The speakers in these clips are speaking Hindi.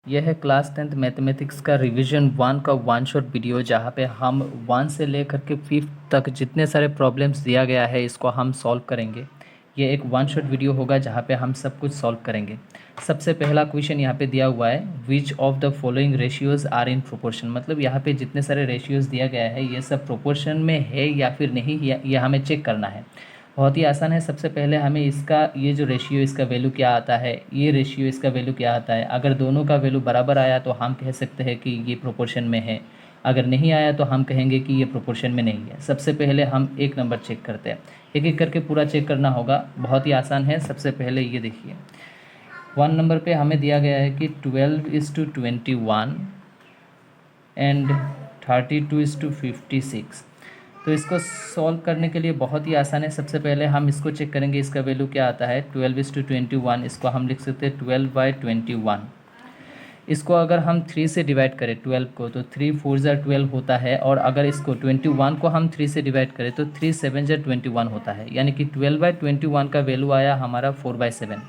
यह है क्लास 10th मैथमेटिक्स का रिवीजन 1 का वन शॉट वीडियो, जहाँ पे हम 1 से लेकर के 5th तक जितने सारे प्रॉब्लम्स दिया गया है इसको हम सॉल्व करेंगे। ये एक वन शॉट वीडियो होगा जहाँ पे हम सब कुछ सॉल्व करेंगे। सबसे पहला क्वेश्चन यहाँ पे दिया हुआ है, which of the following ratios are in proportion. मतलब यहाँ पे जितने सारे रेशियोज़ दिया गया है ये सब प्रोपोर्शन में है या फिर नहीं, ये हमें चेक करना है। बहुत ही आसान है। सबसे पहले हमें इसका ये जो रेशियो इसका वैल्यू क्या आता है, ये रेशियो इसका वैल्यू क्या आता है। अगर दोनों का वैल्यू बराबर आया तो हम कह सकते हैं कि ये प्रोपोर्शन में है, अगर नहीं आया तो हम कहेंगे कि ये प्रोपोर्शन में नहीं है। सबसे पहले हम एक नंबर चेक करते हैं, एक एक करके पूरा चेक करना होगा। बहुत ही आसान है। सबसे पहले ये देखिए, 1 नंबर पे हमें दिया गया है कि 12:21 एंड 32:56। तो इसको सॉल्व करने के लिए बहुत ही आसान है। सबसे पहले हम इसको चेक करेंगे, इसका वैल्यू क्या आता है। 12:21 इसको हम लिख सकते हैं 12/21। इसको अगर हम 3 से डिवाइड करें 12 को, तो 3 4 ज़ा 12 होता है। और अगर इसको 21 को हम 3 से डिवाइड करें तो 3 7 ज़ा 21 होता है। यानी कि 12/21 का वैल्यू आया हमारा 4/7।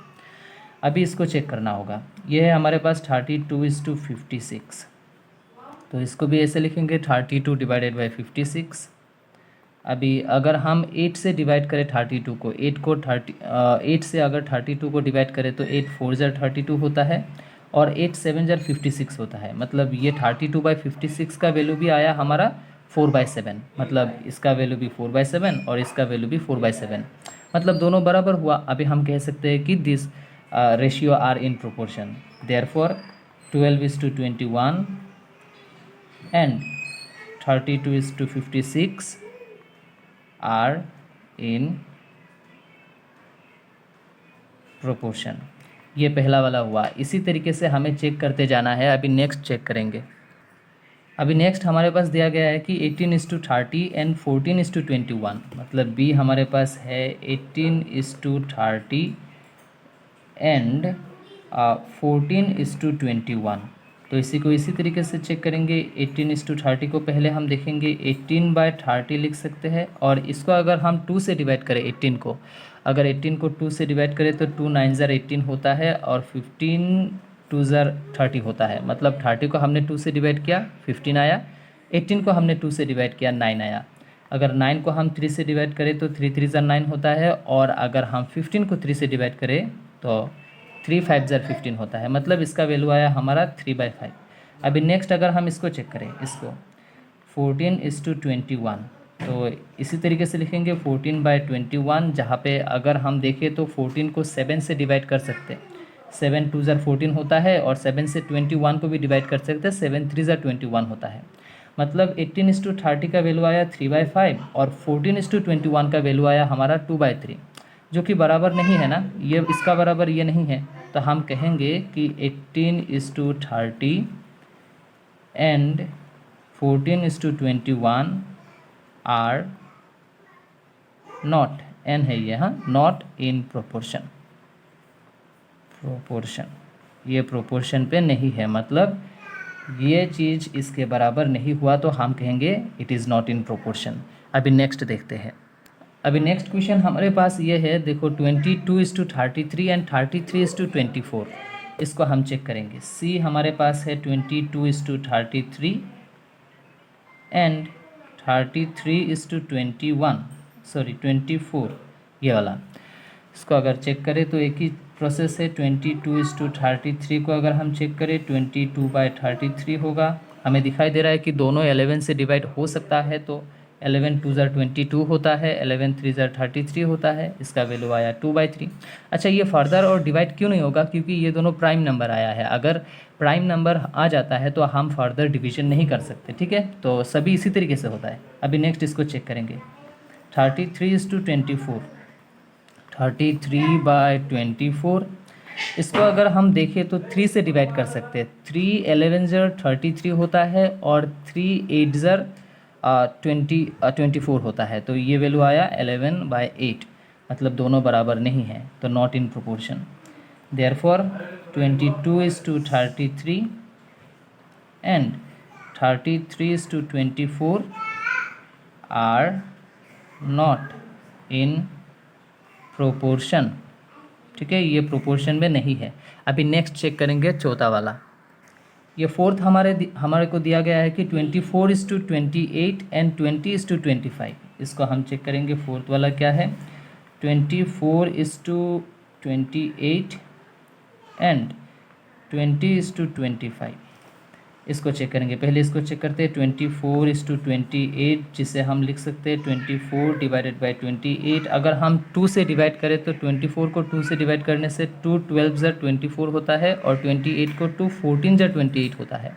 अभी इसको चेक करना होगा। ये है हमारे पास 32:56। तो इसको भी ऐसे लिखेंगे 32 डिवाइडेड बाई 56। अभी अगर हम 8 से डिवाइड करें 32 को, 8 से अगर 32 को डिवाइड करें तो 8 4 ज़ा 32 होता है और 8 7 ज़ा 56 होता है। मतलब ये 32/56 का वैल्यू भी आया हमारा 4/7। मतलब इसका वैल्यू भी 4/7 और इसका वैल्यू भी 4/7। मतलब दोनों बराबर हुआ। अभी हम कह सकते हैं कि this ratio are in proportion. Therefore 12:21 and 32:56 are in proportion. ये पहला वाला हुआ। इसी तरीके से हमें चेक करते जाना है। अभी नेक्स्ट चेक करेंगे। अभी नेक्स्ट हमारे पास दिया गया है कि 18:30 एंड 14:21। मतलब बी हमारे पास है 18:30 एंड 14:21। तो इसी को इसी तरीके से चेक करेंगे। 18:30 को पहले हम देखेंगे 18/30 लिख सकते हैं। और इसको अगर हम 2 से डिवाइड करें 18 को, अगर 18 को 2 से डिवाइड करें तो 2 9 ज़ा 18 होता है और 15 2 ज़ा 30 होता है। मतलब 30 को हमने 2 से डिवाइड किया 15 आया, 18 को हमने 2 से डिवाइड किया 9 आया। अगर 9 को हम 3 से डिवाइड करें तो 3 3 ज़ा 9 होता है। और अगर हम 15 को 3 से डिवाइड करें तो 3 5 ज़ा 15 होता है। मतलब इसका वैल्यू आया हमारा 3/5। अभी नेक्स्ट अगर हम इसको चेक करें, इसको 14:21, तो इसी तरीके से लिखेंगे 14/21। जहाँ पे अगर हम देखें तो 14 को 7 से डिवाइड कर सकते हैं। 7 2 ज़ा 14 होता है और 7 से 21 को भी डिवाइड कर सकते हैं। 7 3 ज़ा 21 होता है। मतलब 18:30 का वैल्यू आया 3/5 और 14:21 का वैल्यू आया हमारा 2/3, जो कि बराबर नहीं है ना। ये इसका बराबर ये नहीं है। तो हम कहेंगे कि 18:30 एंड 14:21 आर नॉट, एन है ये, हाँ, नॉट इन प्रोपोर्शन। ये प्रोपोर्शन पे नहीं है। मतलब ये चीज़ इसके बराबर नहीं हुआ तो हम कहेंगे it is not in proportion. अभी नेक्स्ट देखते हैं। अभी नेक्स्ट क्वेश्चन हमारे पास ये है, देखो 22:33 एंड 33:24। इसको हम चेक करेंगे। सी हमारे पास है 22:33 एंड 33:21, सॉरी 24, ये वाला। इसको अगर चेक करें तो एक ही प्रोसेस है। 22:33 को अगर हम चेक करें 22/33 होगा। हमें दिखाई दे रहा है कि दोनों 11 से डिवाइड हो सकता है। तो 11 2 ज़ा 22 होता है, 11 3 ज़ा 33 होता है। इसका वैल्यू आया 2/3। अच्छा, ये फर्दर और डिवाइड क्यों नहीं होगा? क्योंकि ये दोनों प्राइम नंबर आया है। अगर प्राइम नंबर आ जाता है तो हम फर्दर डिवीजन नहीं कर सकते, ठीक है। तो सभी इसी तरीके से होता है। अभी नेक्स्ट इसको चेक करेंगे। 33:24, 33/24। इसको अगर हम देखें तो 3 से डिवाइड कर सकते हैं। 3 11 ज़र 33 होता है और 3 8 ज़र 24 होता है। तो ये वैल्यू आया 11/8। मतलब दोनों बराबर नहीं है, तो not in proportion. Therefore 22:33 and 33:24 are not in proportion, ठीक है। ये प्रोपोर्शन में नहीं है। अभी नेक्स्ट चेक करेंगे चौथा वाला। ये फोर्थ हमारे को दिया गया है कि 24:28 एंड 20:25। इसको हम चेक करेंगे। फोर्थ वाला क्या है, 24:28 एंड 20:25। इसको चेक करेंगे। पहले इसको चेक करते हैं। 24:28 जिसे हम लिख सकते हैं 24 डिवाइडेड बाई 28। अगर हम 2 से डिवाइड करें तो 24 को 2 से डिवाइड करने से 2 12 24 होता है और 28 को 2 14 28 होता है।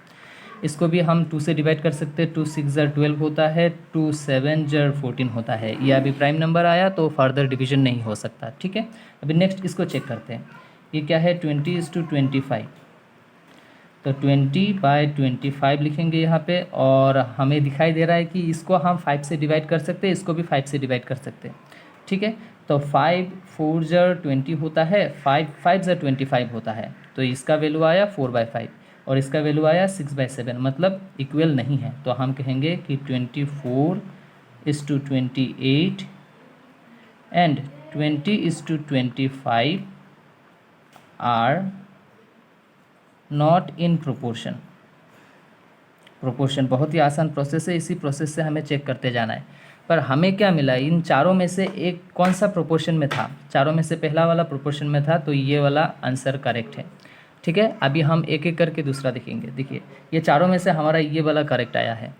इसको भी हम 2 से डिवाइड कर सकते हैं। 2 6 12 होता है, 2 7 14 होता है। ये अभी प्राइम नंबर आया तो फर्दर डिवीजन नहीं हो सकता। ठीक है, अभी नेक्स्ट इसको चेक करते हैं। ये क्या है, 20:25। तो 20/25 लिखेंगे यहाँ पे, और हमें दिखाई दे रहा है कि इसको हम 5 से डिवाइड कर सकते हैं, इसको भी 5 से डिवाइड कर सकते हैं। ठीक है, तो 5 4 20 होता है, 5 5 25 होता है। तो इसका वैल्यू आया 4/5 और इसका वैल्यू आया 6/7, मतलब इक्वल नहीं है। तो हम कहेंगे कि 24:28 and 20:25 are not in proportion. Proportion बहुत ही आसान प्रोसेस है, इसी प्रोसेस से हमें चेक करते जाना है। पर हमें क्या मिला, इन चारों में से एक कौन सा प्रोपोर्शन में था, चारों में से पहला वाला प्रोपोर्शन में था, तो ये वाला आंसर करेक्ट है। ठीक है, अभी हम एक एक करके दूसरा देखेंगे। देखिए, ये चारों में से हमारा ये वाला करेक्ट आया है।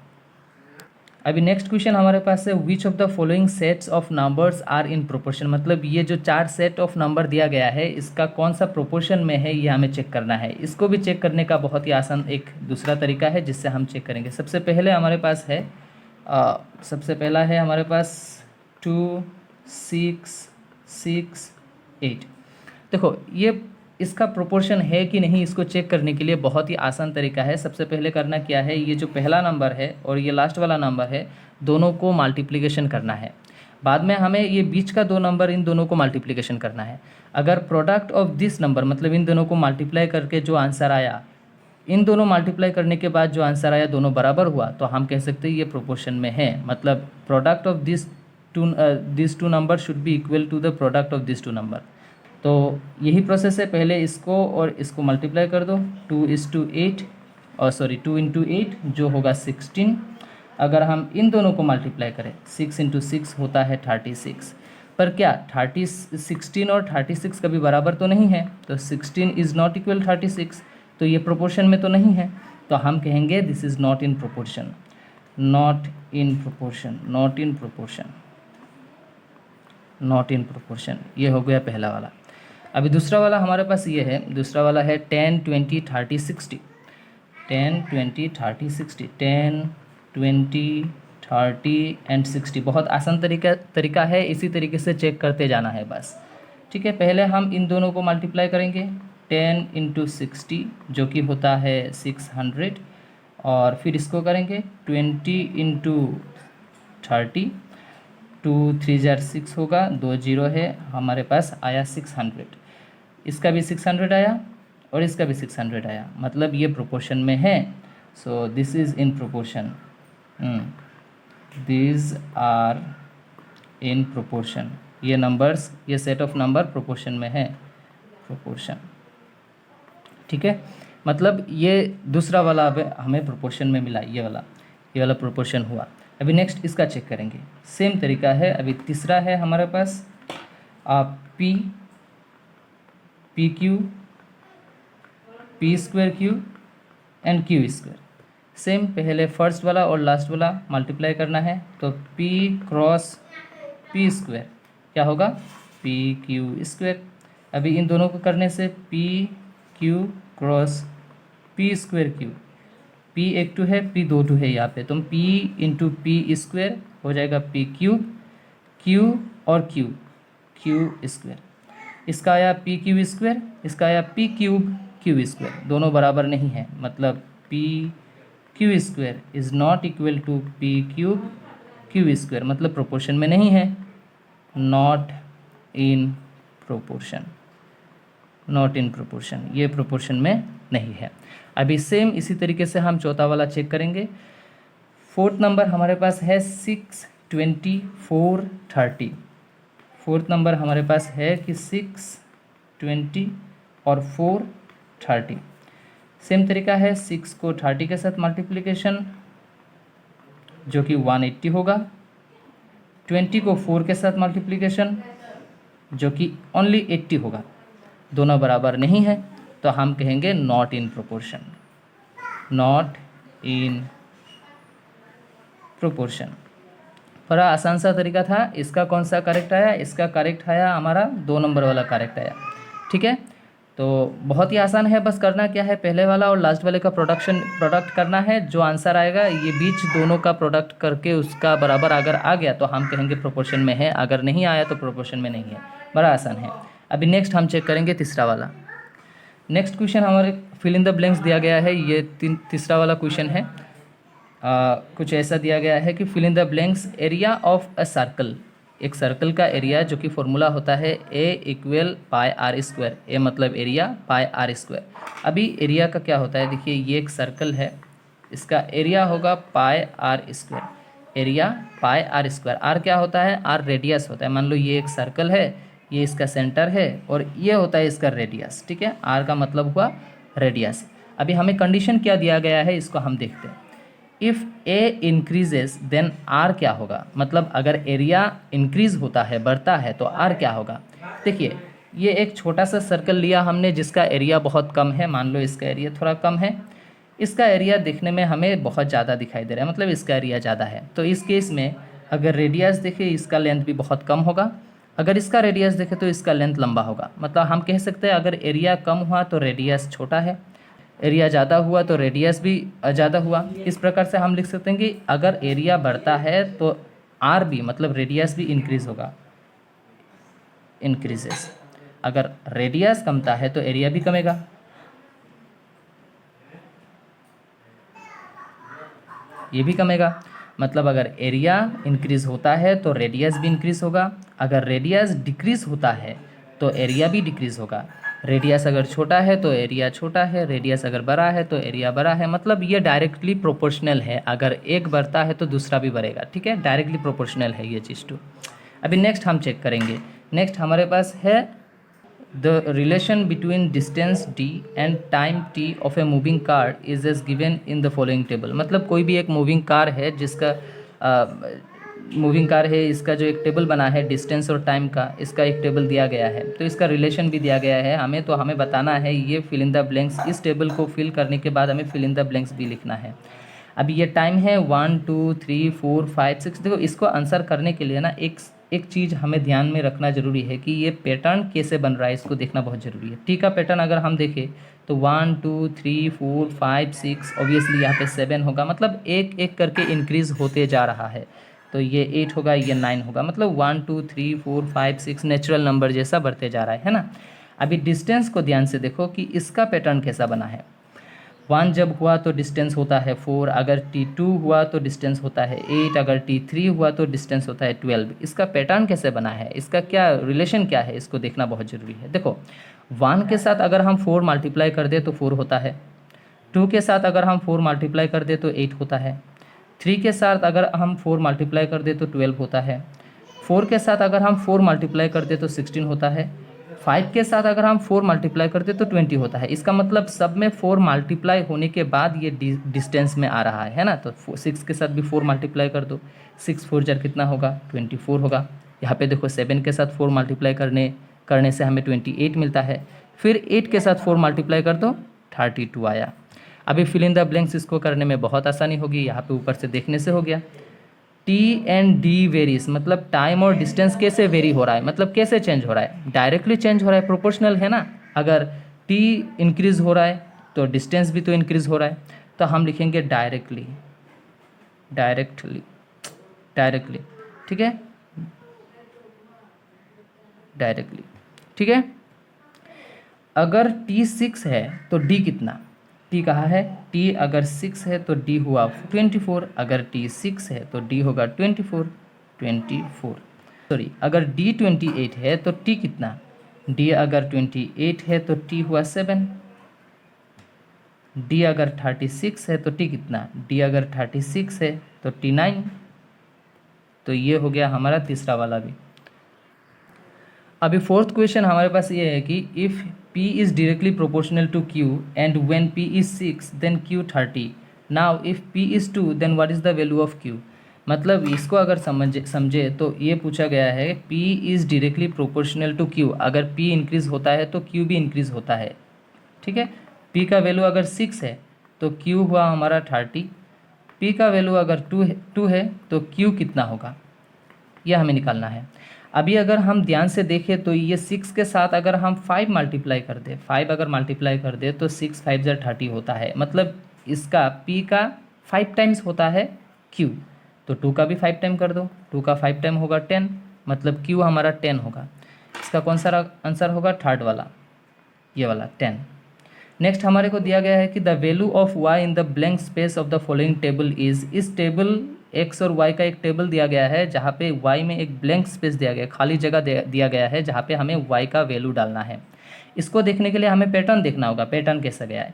अभी नेक्स्ट क्वेश्चन हमारे पास है, which of the following sets of numbers are in proportion. मतलब ये जो 4 सेट ऑफ नंबर दिया गया है, इसका कौन सा प्रोपोर्शन में है, ये हमें चेक करना है। इसको भी चेक करने का बहुत ही आसान एक दूसरा तरीका है जिससे हम चेक करेंगे। सबसे पहले हमारे पास है सबसे पहला है हमारे पास 2 6 6 8। देखो, ये इसका प्रोपोर्शन है कि नहीं, इसको चेक करने के लिए बहुत ही आसान तरीका है। सबसे पहले करना क्या है, ये जो पहला नंबर है और ये लास्ट वाला नंबर है, दोनों को मल्टीप्लिकेशन करना है। बाद में हमें ये बीच का 2 नंबर, इन दोनों को मल्टीप्लिकेशन करना है। अगर प्रोडक्ट ऑफ दिस नंबर, मतलब इन दोनों को मल्टीप्लाई करके जो आंसर आया, इन दोनों मल्टीप्लाई करने के बाद जो आंसर आया दोनों बराबर हुआ, तो हम कह सकते हैं ये प्रोपोर्शन में है। मतलब product of this two number should be equal to the product of this 2 number. तो यही प्रोसेस है, पहले इसको और इसको मल्टीप्लाई कर दो। 2:8 और 2 × 8 जो होगा 16। अगर हम इन दोनों को मल्टीप्लाई करें, 6 × 6 होता है 36। पर क्या 16 और 36 कभी बराबर तो नहीं है, तो 16 इज़ नॉट इक्वल 36, तो ये प्रोपोर्शन में तो नहीं है। तो हम कहेंगे this is not in proportion, not in proportion, not in proportion, not in proportion. ये हो गया पहला वाला। अभी दूसरा वाला हमारे पास ये है, दूसरा वाला है 10 20 30 60। 10 20 30 60, 10 20 30 एंड 60। बहुत आसान तरीका है, इसी तरीके से चेक करते जाना है बस। ठीक है, पहले हम इन दोनों को मल्टीप्लाई करेंगे। 10 × 60 जो कि होता है 600, और फिर इसको करेंगे 20 × 30। 2 3 6 होगा, 2 0 है, हमारे पास आया 600। इसका भी 600 आया और इसका भी 600 आया, मतलब ये प्रोपोर्शन में है। So this is in proportion, these are in proportion. ये नंबर्स, ये सेट ऑफ नंबर प्रोपोर्शन में है, प्रोपोर्शन। ठीक है, मतलब ये दूसरा वाला अब हमें प्रोपोर्शन में मिला, ये वाला प्रोपोर्शन हुआ। अभी नेक्स्ट इसका चेक करेंगे, सेम तरीका है। अभी तीसरा है हमारे पास P Q, p² and q²। Same, पहले फर्स्ट वाला और लास्ट वाला मल्टीप्लाई करना है, तो p × p² क्या होगा, pq²। अभी इन दोनों को करने से pq × p²q, p एक 2 है, p 2 है यहाँ पे, तो p × p² हो जाएगा p3, q और q²। इसका आया pq², इसका आया p3 q², दोनों बराबर नहीं है, मतलब pq² is not equal to p3 q², मतलब प्रोपोर्शन में नहीं है, not in proportion, not in proportion, ये प्रोपोर्शन में नहीं है। अभी सेम इसी तरीके से हम चौथा वाला चेक करेंगे। फोर्थ नंबर हमारे पास है 6 20 4 30। फोर्थ नंबर हमारे पास है कि 6 20 और 4 30। सेम तरीका है 6 को 30 के साथ मल्टीप्लिकेशन जो कि 180 होगा, 20 को 4 के साथ मल्टीप्लिकेशन जो कि ओनली 80 होगा। दोनों बराबर नहीं है तो हम कहेंगे not in proportion, not in proportion. बड़ा आसान सा तरीका था। इसका कौन सा करेक्ट आया? इसका करेक्ट आया हमारा 2 नंबर वाला करेक्ट आया। ठीक है, तो बहुत ही आसान है। बस करना क्या है, पहले वाला और लास्ट वाले का प्रोडक्ट करना है। जो आंसर आएगा ये बीच दोनों का प्रोडक्ट करके उसका बराबर अगर आ गया तो हम कहेंगे प्रोपोर्शन में है, अगर नहीं आया तो प्रोपोर्शन में नहीं है। बड़ा आसान है। अभी नेक्स्ट हम चेक करेंगे तीसरा वाला। नेक्स्ट क्वेश्चन हमारे फिल इन द ब्लैंक्स दिया गया है। ये तीसरा वाला क्वेश्चन है। कुछ ऐसा दिया गया है कि fill in the blanks area of a circle. एक सर्कल का एरिया जो कि फॉर्मूला होता है A equal pi are square. A मतलब एरिया, पाई आर स्क्वायर। अभी एरिया का क्या होता है, देखिए ये एक सर्कल है, इसका एरिया होगा pi are square. Area pi are square. R क्या होता है? आर रेडियस होता है। मान लो ये एक सर्कल है, ये इसका सेंटर है और ये होता है इसका रेडियस। ठीक है, आर का मतलब हुआ रेडियस। अभी हमें कंडीशन क्या दिया गया है इसको हम देखते हैं। If A increases then R क्या होगा, मतलब अगर एरिया इंक्रीज होता है, बढ़ता है, तो आर क्या होगा। देखिए ये एक छोटा सा सर्कल लिया हमने जिसका एरिया बहुत कम है। मान लो इसका एरिया थोड़ा कम है, इसका एरिया देखने में हमें बहुत ज़्यादा दिखाई दे रहा है, मतलब इसका एरिया ज़्यादा है। तो इस केस में अगर रेडियस देखें इसका लेंथ भी बहुत कम होगा, अगर इसका रेडियस देखें तो इसका लेंथ लंबा होगा। मतलब हम कह सकते हैं अगर एरिया कम हुआ तो रेडियस छोटा है, एरिया ज़्यादा हुआ तो रेडियस भी ज़्यादा हुआ। इस प्रकार से हम लिख सकते हैं कि अगर एरिया बढ़ता है तो आर भी मतलब रेडियस भी इंक्रीज होगा, इंक्रीजेस। अगर रेडियस कमता है तो एरिया भी कमेगा। ये भी कमेगा। मतलब अगर एरिया इंक्रीज होता है तो रेडियस भी इंक्रीज होगा, अगर रेडियस डिक्रीज होता है तो एरिया भी डिक्रीज होगा। रेडियस अगर छोटा है तो एरिया छोटा है, रेडियस अगर बड़ा है तो एरिया बड़ा है। मतलब ये डायरेक्टली प्रोपोर्शनल है, अगर एक बढ़ता है तो दूसरा भी बढ़ेगा। ठीक है, डायरेक्टली प्रोपोर्शनल है ये चीज़ टू। अभी नेक्स्ट हम चेक करेंगे। नेक्स्ट हमारे पास है the relation between distance d and time t of a moving car is as given in the following table. मतलब कोई भी एक मूविंग कार है जिसका मूविंग कार है, इसका जो एक टेबल बना है डिस्टेंस और टाइम का, इसका एक टेबल दिया गया है, तो इसका रिलेशन भी दिया गया है हमें। तो हमें बताना है ये फिल इन द ब्लैंक्स। इस टेबल को फिल करने के बाद हमें फिल इन द ब्लैंक्स भी लिखना है। अभी ये टाइम है 1 2 3 4 5 6। देखो इसको आंसर करने के लिए ना एक चीज़ हमें ध्यान में रखना ज़रूरी है कि ये पैटर्न कैसे बन रहा है, इसको देखना बहुत ज़रूरी है। टी का पैटर्न अगर हम देखें तो 1 2 3 4 5 6, ऑब्वियसली यहाँ पे 7 होगा, मतलब एक एक करके इंक्रीज़ होते जा रहा है। तो ये 8 होगा, ये 9 होगा, मतलब 1 2 3 4 5 6 नेचुरल नंबर जैसा बढ़ते जा रहा है ना। अभी डिस्टेंस को ध्यान से देखो कि इसका पैटर्न कैसा बना है। 1 जब हुआ तो डिस्टेंस होता है 4, अगर T2 हुआ तो डिस्टेंस होता है 8, अगर T3 हुआ तो डिस्टेंस होता है 12। इसका पैटर्न कैसे बना है, इसका क्या रिलेशन क्या है, इसको देखना बहुत ज़रूरी है। देखो 1 के साथ अगर हम 4 मल्टीप्लाई कर दे तो 4 होता है, 2 के साथ अगर हम 4 मल्टीप्लाई कर दे तो 8 होता है, 3 के साथ अगर हम 4 मल्टीप्लाई कर दे तो 12 होता है, 4 के साथ अगर हम 4 मल्टीप्लाई कर दे तो 16 होता है, 5 के साथ अगर हम 4 मल्टीप्लाई करते तो 20 होता है। इसका मतलब सब में 4 मल्टीप्लाई होने के बाद ये डिस्टेंस में आ रहा है ना। तो 6 के साथ भी 4 मल्टीप्लाई कर दो, 6 4 जार कितना होगा 24 होगा। यहाँ पे देखो 7 के साथ 4 मल्टीप्लाई करने से हमें 28 मिलता है, फिर 8 के साथ 4 मल्टीप्लाई कर दो 32 आया। अभी फिल इन द ब्लैंक्स इसको करने में बहुत आसानी होगी। यहाँ पे ऊपर से देखने से हो गया। टी एंड डी वेरीज, मतलब टाइम और डिस्टेंस कैसे वेरी हो रहा है, मतलब कैसे चेंज हो रहा है, डायरेक्टली चेंज हो रहा है, प्रोपोर्शनल है ना। अगर टी इंक्रीज हो रहा है तो डिस्टेंस भी तो इंक्रीज हो रहा है, तो हम लिखेंगे डायरेक्टली, डायरेक्टली, डायरेक्टली। ठीक है, डायरेक्टली। ठीक है, अगर टी 6 है तो डी कितना, टी कहाँ है, टी अगर 6 है तो डी हुआ 24, अगर टी 6 है तो डी होगा 24, सॉरी अगर डी 28 है तो टी कितना, डी अगर 28 है तो टी हुआ 7, डी अगर 36 है तो टी कितना, डी अगर 36 है तो टी 9। तो ये हो गया हमारा तीसरा वाला भी। अभी फोर्थ क्वेश्चन हमारे पास ये है कि if P is directly proportional to Q and when P is 6 then Q 30। Now if P is 2 then what is the value of Q। मतलब इसको अगर समझे तो ये पूछा गया है P is directly proportional to Q, अगर P इंक्रीज़ होता है तो Q भी इंक्रीज़ होता है। ठीक है, P का वैल्यू अगर 6 है तो Q हुआ हमारा 30, P का वैल्यू अगर 2 है तो Q कितना होगा, यह हमें निकालना है। अभी अगर हम ध्यान से देखें तो ये 6 के साथ अगर हम 5 मल्टीप्लाई कर दें, 5 अगर मल्टीप्लाई कर दें तो 6 5 ज़र 30 होता है। मतलब इसका P का 5 टाइम्स होता है Q, तो 2 का भी 5 टाइम कर दो, 2 का 5 टाइम होगा 10, मतलब Q हमारा 10 होगा। इसका कौन सा आंसर होगा, थर्ड वाला, ये वाला 10। नेक्स्ट हमारे को दिया गया है कि the value of y in the blank space of the following table is. इस टेबल x और y का एक टेबल दिया गया है जहाँ पे y में एक ब्लैंक स्पेस दिया गया है, खाली जगह दिया गया है जहाँ पे हमें y का वैल्यू डालना है। इसको देखने के लिए हमें पैटर्न देखना होगा। पैटर्न कैसा गया है,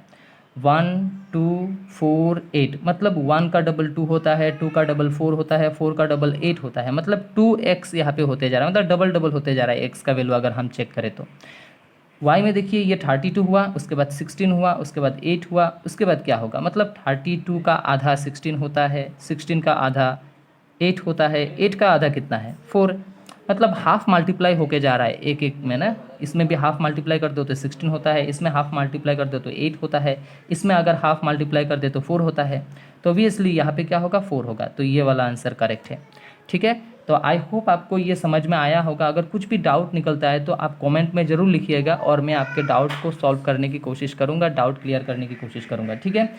1 2 4 8, मतलब 1 का डबल 2 होता है, 2 का डबल 4 होता है, 4 का डबल 8 होता है, मतलब 2x यहाँ पे होते जा रहा है, मतलब डबल डबल होते जा रहा है x का वैल्यू अगर हम चेक करें तो। y में देखिए ये 32 हुआ, उसके बाद 16 हुआ, उसके बाद 8 हुआ, उसके बाद क्या होगा, मतलब 32 का आधा 16 होता है, 16 का आधा 8 होता है, 8 का आधा कितना है 4, मतलब हाफ मल्टीप्लाई होके जा रहा है एक एक में ना। इसमें भी हाफ मल्टीप्लाई कर दो तो 16 होता है, इसमें हाफ मल्टीप्लाई कर दो तो 8 होता है, इसमें अगर हाफ मल्टीप्लाई कर दे तो 4 होता है, तो ऑब्वियसली यहाँ पे क्या होगा 4 होगा, तो ये वाला आंसर करेक्ट है। ठीक है, तो आई होप आपको ये समझ में आया होगा। अगर कुछ भी डाउट निकलता है तो आप कमेंट में ज़रूर लिखिएगा और मैं आपके डाउट को सॉल्व करने की कोशिश करूँगा, डाउट क्लियर करने की कोशिश करूँगा। ठीक है।